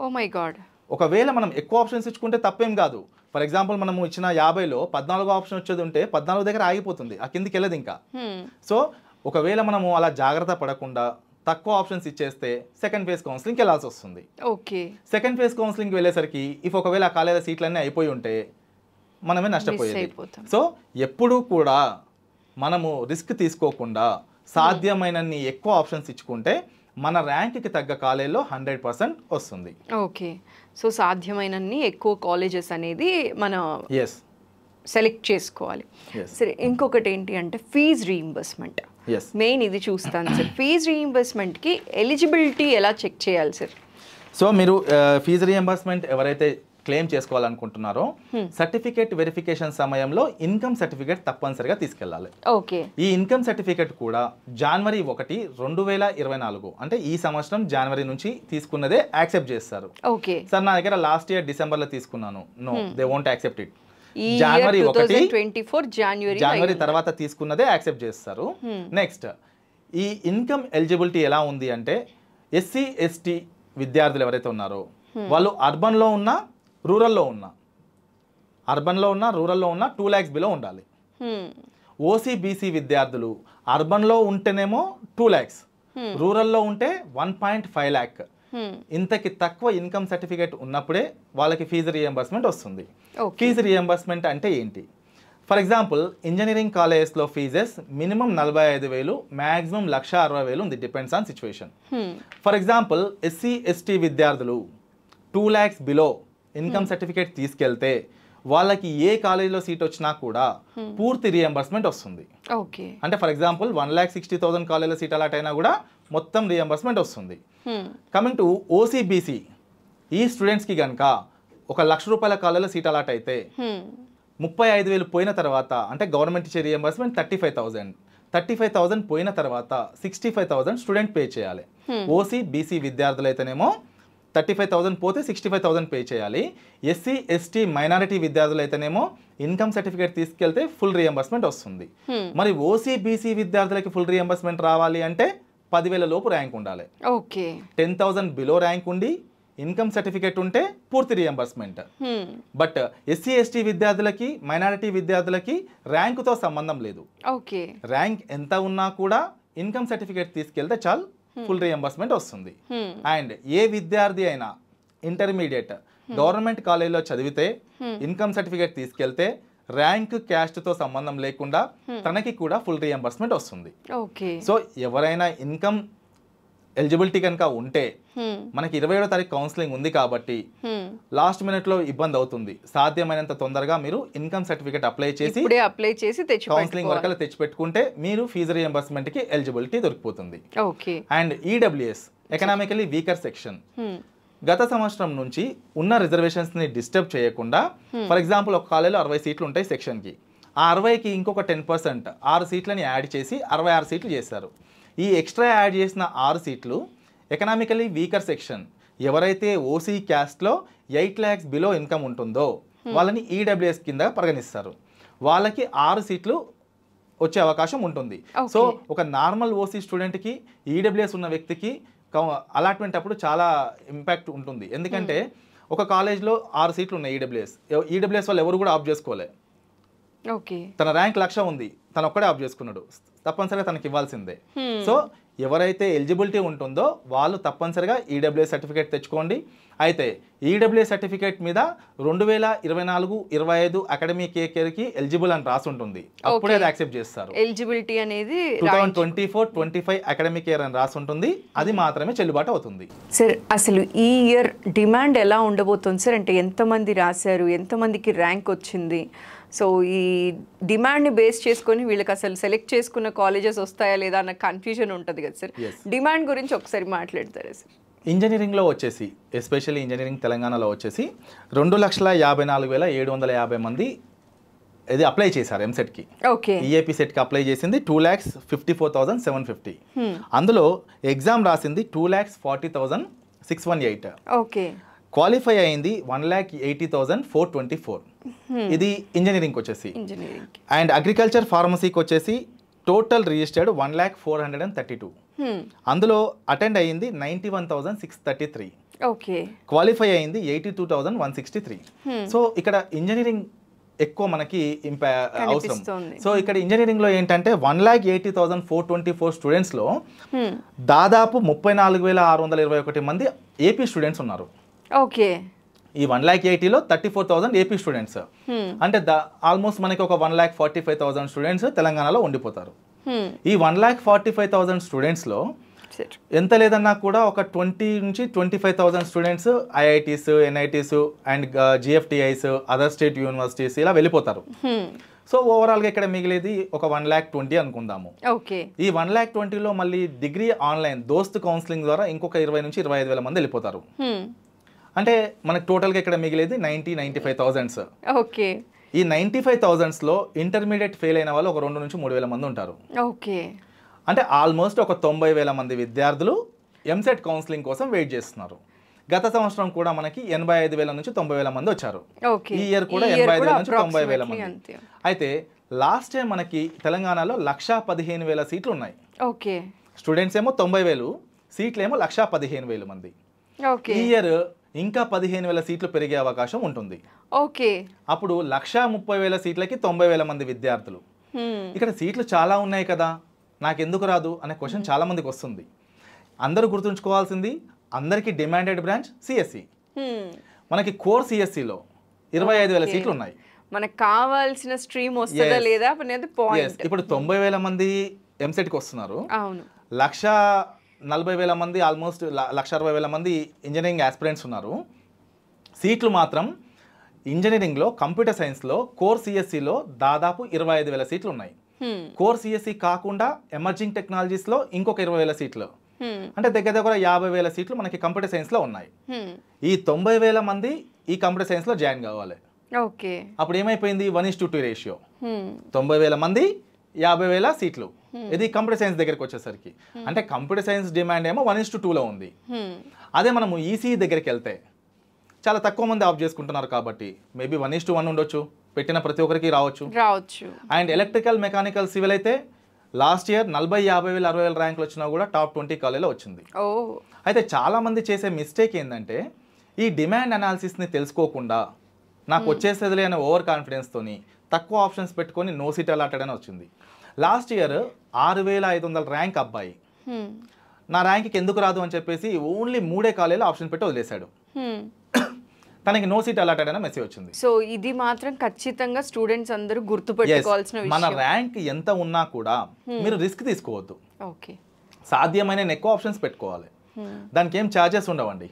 ఒకవేళ మనం ఎక్కువ ఆప్షన్స్ ఇచ్చుకుంటే తప్పేం కాదు. ఫర్ ఎగ్జాంపుల్ మనము ఇచ్చిన 50లో 14 ఆప్షన్ వచ్చేది ఉంటే 14 దగ్గర ఆగిపోతుంది, ఆ కిందికి వెళ్ళదు ఇంకా. సో ఒకవేళ మనము అలా జాగ్రత్త పడకుండా తక్కువ ఆప్షన్స్ ఇచ్చేస్తే సెకండ్ ఫేజ్ కౌన్సిలింగ్కి వెళ్ళాల్సి వస్తుంది. సెకండ్ ఫేజ్ కౌన్సిలింగ్కి వెళ్ళేసరికి ఒకవేళ ఆ కాలేజీ సీట్లన్నీ అయిపోయి ఉంటే మనమే నష్టపోయేది. సో ఎప్పుడూ కూడా మనము రిస్క్ తీసుకోకుండా సాధ్యమైనన్ని ఎక్కువ ఆప్షన్స్ ఇచ్చుకుంటే మన ర్యాంక్కి తగ్గ కాలేజీలో 100% వస్తుంది. సో సాధ్యమైనన్ని ఎక్కువ కాలేజెస్ అనేది మనం సెలెక్ట్ చేసుకోవాలి. సరే, ఇంకొకటి ఏంటి అంటే ఫీజ్ రీయింబర్స్మెంట్. మెయిన్ ఇది చూస్తాను సార్. ఫీజ్ రీయింబర్స్మెంట్కి ఎలిజిబిలిటీ ఎలా చెక్ చేయాలి సార్? సో మీరు ఫీజ్ రీయింబర్స్మెంట్ ఎవరైతే క్లెయిమ్ చేసుకోవాలనుకుంటున్నారో సర్టిఫికేట్ వెరిఫికేషన్ సమయంలో ఇన్కమ్ సర్టిఫికేట్ తప్పనిసరిగా తీసుకెళ్ళాలి. ఈ ఇన్కమ్ సర్టిఫికేట్ కూడా జనవరి 1, 2024 అంటే ఈ సంవత్సరం జనవరి నుంచి తీసుకున్నదే యాక్సెప్ట్ చేస్తారు. సార్ నా దగ్గర లాస్ట్ ఇయర్ డిసెంబర్లో తీసుకున్నాను, no they won't accept it. జనవరి 1 జనవరి తర్వాత తీసుకున్నదే యాక్సెప్ట్ చేస్తారు. నెక్స్ట్ ఈ ఇన్కమ్ ఎలిజిబిలిటీ ఎలా ఉంది అంటే ఎస్సీ ఎస్టీ విద్యార్థులు ఎవరైతే ఉన్నారో వాళ్ళు అర్బన్లో ఉన్న రూరల్లో ఉన్న 2 lakhs బిలో ఉండాలి. ఓసీబీసీ విద్యార్థులు అర్బన్లో ఉంటేనేమో 2 lakhs, రూరల్లో ఉంటే 1.5 lakh. ఇంతకి తక్కువ ఇన్కమ్ సర్టిఫికేట్ ఉన్నప్పుడే వాళ్ళకి ఫీజు రీఎంబర్స్మెంట్ వస్తుంది. ఫీజు రీఎంబర్స్మెంట్ అంటే ఏంటి? ఫర్ ఎగ్జాంపుల్ ఇంజనీరింగ్ కాలేజెస్లో ఫీజెస్ మినిమం 45,000, మ్యాక్సిమం 1,60,000 ఉంది, depends on situation. For example SC ST విద్యార్థులు 2 lakhs బిలో ఇన్కమ్ సర్టిఫికేట్ తీసుకెళ్తే వాళ్ళకి ఏ కాలేజీలో సీట్ వచ్చినా కూడా పూర్తి రీఎంబర్స్మెంట్ వస్తుంది. అంటే ఫర్ ఎగ్జాంపుల్ 1,60,000 కాలేజీలో సీట్ అలాట్ అయినా కూడా మొత్తం రీఎంబర్స్మెంట్ వస్తుంది. కమింగ్ టు ఓసీబీసీ, ఈ స్టూడెంట్స్కి కనుక 1,00,000 రూపాయల కాలేజీలో సీట్ అలాట్ అయితే 35,000 పోయిన తర్వాత అంటే గవర్నమెంట్ ఇచ్చే రీఎంబర్స్మెంట్ 35,000 పోయిన తర్వాత 65,000 స్టూడెంట్ పే చేయాలి. ఓసీబీసీ విద్యార్థులు అయితేనేమో 35,000 పోతే 65,000 పే చేయాలి. ఎస్సీ ఎస్టీ మైనారిటీ విద్యార్థులు అయితేనేమో ఇన్కమ్ సర్టిఫికేట్ తీసుకెళ్తే ఫుల్ రీఎంబర్స్మెంట్ వస్తుంది. మరి ఓసీబీసీ విద్యార్థులకి ఫుల్ రీఎంబర్స్మెంట్ రావాలి అంటే 10,000 లోపు ర్యాంక్ ఉండాలి. 10,000 బిలో ర్యాంక్ ఉండి ఇన్కమ్ సర్టిఫికేట్ ఉంటే పూర్తి రీఎంబర్స్మెంట్. బట్ ఎస్సీ ఎస్టీ విద్యార్థులకి మైనారిటీ విద్యార్థులకి ర్యాంకుతో సంబంధం లేదు. ర్యాంక్ ఎంత ఉన్నా కూడా ఇన్కమ్ సర్టిఫికేట్ తీసుకెళ్తే చాలు ఫుల్ రీఎంబర్స్మెంట్ వస్తుంది. అండ్ ఏ విద్యార్థి అయినా ఇంటర్మీడియట్ గవర్నమెంట్ కాలేజీలో చదివితే ఇన్కమ్ సర్టిఫికేట్ తీసుకెళ్తే ర్యాంక్ క్యాస్ట్ తో సంబంధం లేకుండా తనకి కూడా ఫుల్ రీఎంబర్స్మెంట్ వస్తుంది. సో ఎవరైనా ఇన్కమ్ ఎలిజిబిలిటీ కనుక ఉంటే మనకి 27వ తారీఖు కౌన్సిలింగ్ ఉంది కాబట్టి లాస్ట్ మినిట్ లో ఇబ్బంది అవుతుంది. సాధ్యమైనంత తొందరగా మీరు ఇన్కమ్ సర్టిఫికేట్ అప్లై చేసి కౌన్సిలింగ్ వరకు తెచ్చిపెట్టుకుంటే మీరు ఫీజు రీఎంబర్స్మెంట్ కి ఎలిజిబిలిటీ దొరికిపోతుంది. And EWS economically weaker section గత సంవత్సరం నుంచి ఉన్న రిజర్వేషన్స్ ని డిస్టర్బ్ చేయకుండా ఫర్ ఎగ్జాంపుల్ ఒక కాలేజీలో 60 సీట్లు ఉంటాయి సెక్షన్ కి, ఆ 60కి ఇంకొక 10% 6 సీట్లని యాడ్ చేసి 66 సీట్లు చేశారు. ఈ ఎక్స్ట్రా యాడ్ చేసిన 6 సీట్లు ఎకనామికలీ వీకర్ సెక్షన్ ఎవరైతే ఓసీ క్యాస్ట్లో 8 lakhs బిలో ఇన్కమ్ ఉంటుందో వాళ్ళని ఈడబ్ల్యూఎస్ కింద పరిగణిస్తారు. వాళ్ళకి 6 సీట్లు వచ్చే అవకాశం ఉంటుంది. సో ఒక నార్మల్ ఓసీ స్టూడెంట్కి ఈడబ్ల్యూఎస్ ఉన్న వ్యక్తికి అలాట్మెంట్ అప్పుడు చాలా ఇంపాక్ట్ ఉంటుంది. ఎందుకంటే ఒక కాలేజ్లో 6 సీట్లు ఉన్నాయి ఈడబ్ల్యూఎస్ వాళ్ళు ఎవరు కూడా ఆఫ్ చేసుకోలే. తన ర్యాంక్ 1,00,000 ఉంది, తను ఒక్కడే ఆఫ్ చేసుకున్నాడు. తప్పనిసరిగా తనకి ఇవ్వాల్సిందే. సో ఎవరైతే ఎలిజిబిలిటీ ఉంటుందో వాళ్ళు తప్పనిసరిగా ఈడబ్ల్యూఎస్ సర్టిఫికేట్ తెచ్చుకోండి. అయితే ఈడబ్ల్యూఎస్ సర్టిఫికేట్ మీద 2024-25 అకాడమిక్ ఇయర్కి ఎలిజిబుల్ అని రాసి ఉంటుంది, అప్పుడే అది యాక్సెప్ట్ చేస్తారు. ఎలిజిబిలిటీ అనేది 2024-25 అకాడమిక్ ఇయర్ అని రాసి ఉంటుంది, అది మాత్రమే చెల్లుబాటు అవుతుంది. సార్ అసలు ఈ ఇయర్ డిమాండ్ ఎలా ఉండబోతుంది సార్? అంటే ఎంతమంది రాశారు, ఎంతమందికి ర్యాంక్ వచ్చింది? సో ఈ డిమాండ్ని బేస్ చేసుకొని వీళ్ళకి అసలు సెలెక్ట్ చేసుకున్న కాలేజెస్ వస్తాయా లేదా అన్న కన్ఫ్యూజన్ ఉంటుంది కదా సార్. డిమాండ్ గురించి ఒకసారి మాట్లాడతారా సార్? ఇంజనీరింగ్లో వచ్చేసి ఎస్పెషల్లీ ఇంజనీరింగ్ తెలంగాణలో వచ్చేసి 2,54,750 మంది ఇది అప్లై చేశారు ఎంసెట్కి. ఓకే. ఈఏపీ సెట్కి అప్లై చేసింది 2,54,750. అందులో ఎగ్జామ్ రాసింది 2,40,618. ఓకే. క్వాలిఫై అయింది 1,80,424. ఇది ఇంజనీరింగ్కి వచ్చేసి. అండ్ అగ్రికల్చర్ ఫార్మసీకి వచ్చేసి టోటల్ రిజిస్టర్డ్ 1,04,32. అందులో అటెండ్ అయ్యింది 91,633. ఓకే. క్వాలిఫై అయింది 82,163. సో ఇక్కడ ఇంజనీరింగ్ ఎక్కువ మనకి అవసరం. సో ఇక్కడ ఇంజనీరింగ్లో ఏంటంటే 1,80,424 స్టూడెంట్స్లో దాదాపు 34,621 మంది ఏపీ స్టూడెంట్స్ ఉన్నారు. ఓకే. ఈ 1,80,000లో 34,000 ఏపీ స్టూడెంట్స్. అంటే ఆల్మోస్ట్ మనకి ఒక 1,45,000 స్టూడెంట్స్ తెలంగాణలో ఉండిపోతారు. ఈ 1,45,000 స్టూడెంట్స్లో ఎంత లేదన్నా కూడా ఒక 20,000-25,000 students IITs, NITs and GFTIs, other state universities ఇలా వెళ్ళిపోతారు. సో ఓవరాల్గా ఇక్కడ మిగిలేది ఒక 1,20,000 అనుకుందాము. ఈ 1,20,000లో మళ్ళీ డిగ్రీ ఆన్లైన్ దోస్త్ కౌన్సిలింగ్ ద్వారా ఇంకొక 20,000-25,000 మంది వెళ్ళిపోతారు. అంటే మనకు టోటల్గా ఇక్కడ మిగిలేది 95,000. ఓకే. ఈ 95,000లో ఇంటర్మీడియట్ ఫెయిల్ అయిన వాళ్ళు ఒక 2,000-3,000 మంది ఉంటారు. ఓకే. అంటే ఆల్మోస్ట్ ఒక 90,000 మంది విద్యార్థులు ఎంసెట్ కౌన్సిలింగ్ కోసం వెయిట్ చేస్తున్నారు. గత సంవత్సరం కూడా మనకి 85,000-90,000 మంది వచ్చారు. ఈ ఇయర్ కూడా 85,000-90,000 మంది. అయితే లాస్ట్ టైం మనకి తెలంగాణలో 1,15,000 సీట్లు ఉన్నాయి. ఓకే. స్టూడెంట్స్ ఏమో 90,000, సీట్లు ఏమో 1,15,000 మంది. ఈ ఇయర్ ఇంకా 15,000 సీట్లు పెరిగే అవకాశం ఉంటుంది. ఓకే. అప్పుడు 1,30,000 సీట్లకి 90,000 మంది విద్యార్థులు. ఇక్కడ సీట్లు చాలా ఉన్నాయి కదా, నాకెందుకు రాదు అనే క్వశ్చన్ చాలా మందికి వస్తుంది. అందరూ గుర్తుంచుకోవాల్సింది, అందరికీ డిమాండెడ్ బ్రాంచ్ సిఎస్సి. మనకి కోర్ సిఎస్సిలో 25,000 సీట్లు ఉన్నాయి. మనకు కావాల్సిన స్ట్రీమ్ వస్తుందా లేదా అనేది పాయింట్. ఇప్పుడు 90,000 మంది ఎంసెట్కి వస్తున్నారు. 1,40,000 మంది, ఆల్మోస్ట్ 1,60,000 మంది ఇంజనీరింగ్ ఆస్పిరెంట్స్ ఉన్నారు. సీట్లు మాత్రం ఇంజనీరింగ్లో కంప్యూటర్ సైన్స్లో కోర్ సిఎస్సిలో దాదాపు 25,000 సీట్లు ఉన్నాయి. కోర్ సిఎస్సి కాకుండా ఎమర్జింగ్ టెక్నాలజీస్లో ఇంకొక 20,000 సీట్లు, అంటే దగ్గర దగ్గర 50,000 సీట్లు మనకి కంప్యూటర్ సైన్స్లో ఉన్నాయి. ఈ 90,000 మంది ఈ కంప్యూటర్ సైన్స్లో జాయిన్ కావాలి. అప్పుడు ఏమైపోయింది, 1:2 రేషియో. 90,000 మంది 50,000 సీట్లు. ఇది కంప్యూటర్ సైన్స్ దగ్గరికి వచ్చేసరికి అంటే కంప్యూటర్ సైన్స్ డిమాండ్ ఏమో 1:2లో ఉంది. అదే మనము ఈసీఈ దగ్గరికి వెళ్తే చాలా తక్కువ మంది ఆఫ్ చేసుకుంటున్నారు కాబట్టి మేబీ 1:1 ఉండొచ్చు, పెట్టిన ప్రతి ఒక్కరికి రావచ్చు. అండ్ ఎలక్ట్రికల్, మెకానికల్, సివిల్ అయితే లాస్ట్ ఇయర్ 40,000, 50,000, 60,000 ర్యాంకులు వచ్చినా కూడా టాప్ 20 కాలేజ్లో వచ్చింది. అయితే చాలా మంది చేసే మిస్టేక్ ఏంటంటే ఈ డిమాండ్ అనాలిసిస్ని తెలుసుకోకుండా నాకు వచ్చేసేదిలే అనే ఓవర్ కాన్ఫిడెన్స్తోని తక్కువ ఆప్షన్స్ పెట్టుకొని నో సీట్ అలాటెడ్ అని వచ్చింది. లాస్ట్ ఇయర్ 6,500 ర్యాంక్ అబ్బాయి నా ర్యాంక్కి ఎందుకు రాదు అని చెప్పేసి ఓన్లీ 3 కాలేజీలో ఆప్షన్ పెట్టి వదిలేశాడు. తనకి నో సీట్ అలాటెడ్ అనే మెసేజ్ వచ్చింది. సో ఇది మాత్రం ఖచ్చితంగా స్టూడెంట్స్ అందరూ గుర్తుపెట్టుకోవాల్సిన విషయం. మన ర్యాంక్ ఎంత ఉన్నా కూడా మీరు రిస్క్ తీసుకోవద్దు. సాధ్యమైన ఎక్కువ ఆప్షన్స్ పెట్టుకోవాలి. దానికి ఏం ఛార్జెస్ ఉండవండి.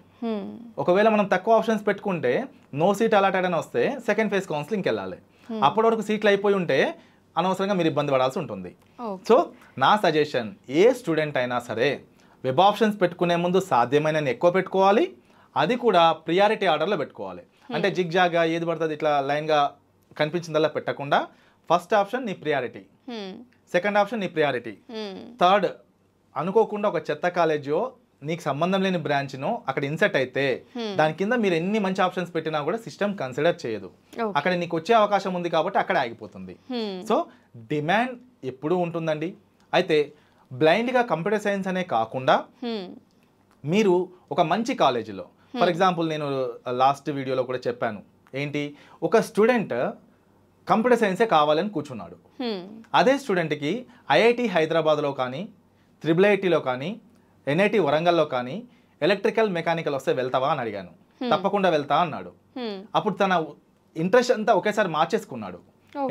ఒకవేళ మనం తక్కువ ఆప్షన్స్ పెట్టుకుంటే నో సీట్ అలాటెడ్ అని వస్తే సెకండ్ ఫేజ్ కౌన్సిలింగ్కి వెళ్ళాలి. అప్పటి వరకు సీట్లు అయిపోయి ఉంటే అనవసరంగా మీరు ఇబ్బంది పడాల్సి ఉంటుంది. సో నా సజెషన్, ఏ స్టూడెంట్ అయినా సరే వెబ్ ఆప్షన్స్ పెట్టుకునే ముందు సాధ్యమైన ఎక్కువ పెట్టుకోవాలి. అది కూడా ప్రియారిటీ ఆర్డర్లో పెట్టుకోవాలి. అంటే జిగ్ జాగా ఏది పడుతుంది ఇట్లా లైన్గా కనిపించిందల్లా పెట్టకుండా ఫస్ట్ ఆప్షన్ నీ ప్రియారిటీ, సెకండ్ ఆప్షన్ నీ ప్రియారిటీ, థర్డ్ అనుకోకుండా ఒక చెత్త కాలేజో నీకు సంబంధం లేని బ్రాంచ్ను అక్కడ ఇన్సెట్ అయితే దాని కింద మీరు ఎన్ని మంచి ఆప్షన్స్ పెట్టినా కూడా సిస్టమ్ కన్సిడర్ చేయదు. అక్కడ నీకు వచ్చే అవకాశం ఉంది కాబట్టి అక్కడ ఆగిపోతుంది. సో డిమాండ్ ఎప్పుడూ ఉంటుందండి. అయితే బ్లైండ్గా కంప్యూటర్ సైన్స్ అనే కాకుండా మీరు ఒక మంచి కాలేజీలో, ఫర్ ఎగ్జాంపుల్ నేను లాస్ట్ వీడియోలో కూడా చెప్పాను ఏంటి, ఒక స్టూడెంట్ కంప్యూటర్ సైన్సే కావాలని కూర్చున్నాడు, అదే స్టూడెంట్కి ఐఐటి హైదరాబాద్లో కానీ IIITలో కానీ NIT వరంగల్లో కానీ ఎలక్ట్రికల్ మెకానికల్ వస్తే వెళ్తావా అని అడిగాను. తప్పకుండా వెళ్తా అన్నాడు. అప్పుడు తన ఇంట్రెస్ట్ అంతా ఒకేసారి మార్చేసుకున్నాడు.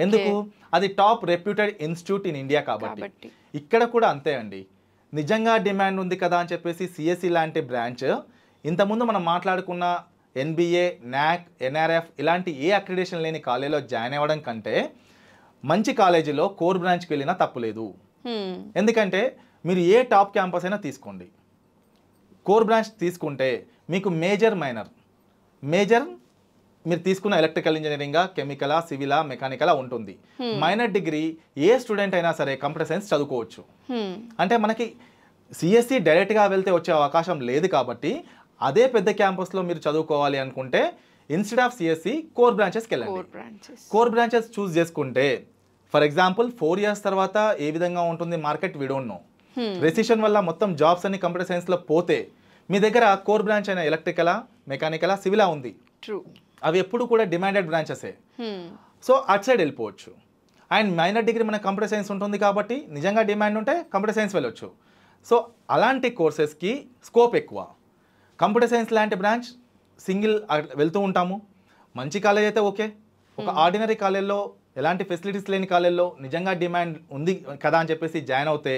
ఎందుకు? అది top reputed institute in India కాబట్టి. ఇక్కడ కూడా అంతే అండి. నిజంగా డిమాండ్ ఉంది కదా అని చెప్పేసి సిఎస్సి లాంటి బ్రాంచ్ ఇంతకుముందు మనం మాట్లాడుకున్న NBA, NAC, NRF ఇలాంటి ఏ అక్రిడేషన్ లేని కాలేజీలో జాయిన్ అవ్వడం కంటే మంచి కాలేజీలో కోర్ బ్రాంచ్కి వెళ్ళినా తప్పులేదు. ఎందుకంటే మీరు ఏ టాప్ క్యాంపస్ అయినా తీసుకోండి, కోర్ బ్రాంచ్ తీసుకుంటే మీకు మేజర్ మీరు తీసుకున్న ఎలక్ట్రికల్ ఇంజనీరింగా, కెమికలా, సివిలా, మెకానికలా ఉంటుంది. మైనర్ డిగ్రీ ఏ స్టూడెంట్ అయినా సరే కంప్యూటర్ సైన్స్ చదువుకోవచ్చు. అంటే మనకి సిఎస్సి డైరెక్ట్గా వెళ్తే వచ్చే అవకాశం లేదు కాబట్టి అదే పెద్ద క్యాంపస్లో మీరు చదువుకోవాలి అనుకుంటే ఇన్స్టెడ్ ఆఫ్ సిఎస్సి కోర్ బ్రాంచెస్కి వెళ్ళండి. కోర్ బ్రాంచెస్ చూస్ చేసుకుంటే ఫర్ ఎగ్జాంపుల్ 4 years తర్వాత ఏ విధంగా ఉంటుంది market we don't know. Recession వల్ల మొత్తం జాబ్స్ అన్ని కంప్యూటర్ సైన్స్లో పోతే మీ దగ్గర కోర్ బ్రాంచ్ అయిన ఎలక్ట్రికలా, మెకానికలా, సివిలా ఉంది. అవి ఎప్పుడు కూడా డిమాండెడ్ బ్రాంచెసే. సో అట్ సైడ్ వెళ్ళిపోవచ్చు. అండ్ మైనర్ డిగ్రీ మన కంప్యూటర్ సైన్స్ ఉంటుంది కాబట్టి నిజంగా డిమాండ్ ఉంటే కంప్యూటర్ సైన్స్ వెళ్ళొచ్చు. సో అలాంటి కోర్సెస్కి స్కోప్ ఎక్కువ. కంప్యూటర్ సైన్స్ లాంటి బ్రాంచ్ సింగిల్ వెళ్తూ ఉంటాము. మంచి కాలేజ్ అయితే ఓకే. ఒక ఆర్డినరీ కాలేజ్లో ఎలాంటి ఫెసిలిటీస్ లేని కాలేజ్లో నిజంగా డిమాండ్ ఉంది కదా అని చెప్పేసి జాయిన్ అవుతే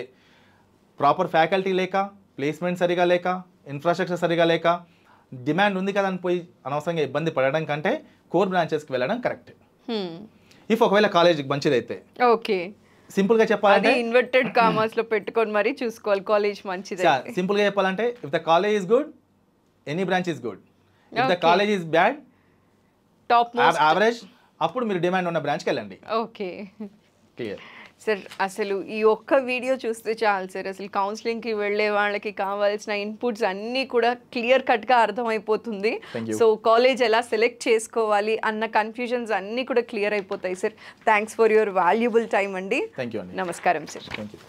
ప్రాపర్ ఫ్యాకల్టీ లేక, ప్లేస్మెంట్ సరిగా లేక, ఇన్ఫ్రాస్ట్రక్చర్ సరిగా లేక డిమాండ్ ఉంది కదా అని పోయి అనవసరంగా ఇబ్బంది పడడం కంటే కోర్ బ్రాంచెస్కి వెళ్ళడం కరెక్ట్. ఇఫ్ ఒకవేళ కాలేజ్ మంచిదైతే. ఓకే, సింపుల్ గా చెప్పాలంటే ఇన్వర్టెడ్ కామర్స్ లో పెట్టుకొని మరి చూసుకోవాలి కాలేజ్ మంచిది. సింపుల్ గా చెప్పాలంటే if the college is good any branch is good. If the college is bad top most average అప్పుడు మీరు డిమాండ్ ఉన్న బ్రాంచ్కి వెళ్ళండి. Okay clear sir. అసలు ఈ ఒక్క వీడియో చూస్తే చాలు సార్, అసలు కౌన్సిలింగ్కి వెళ్ళే వాళ్ళకి కావాల్సిన ఇన్పుట్స్ అన్నీ కూడా క్లియర్ కట్గా అర్థమైపోతుంది. సో కాలేజ్ ఎలా సెలెక్ట్ చేసుకోవాలి అన్న కన్ఫ్యూజన్స్ అన్నీ కూడా క్లియర్ అయిపోతాయి sir. Thanks for your valuable time అండి. Thank you. నమస్కారం సార్. Thank you.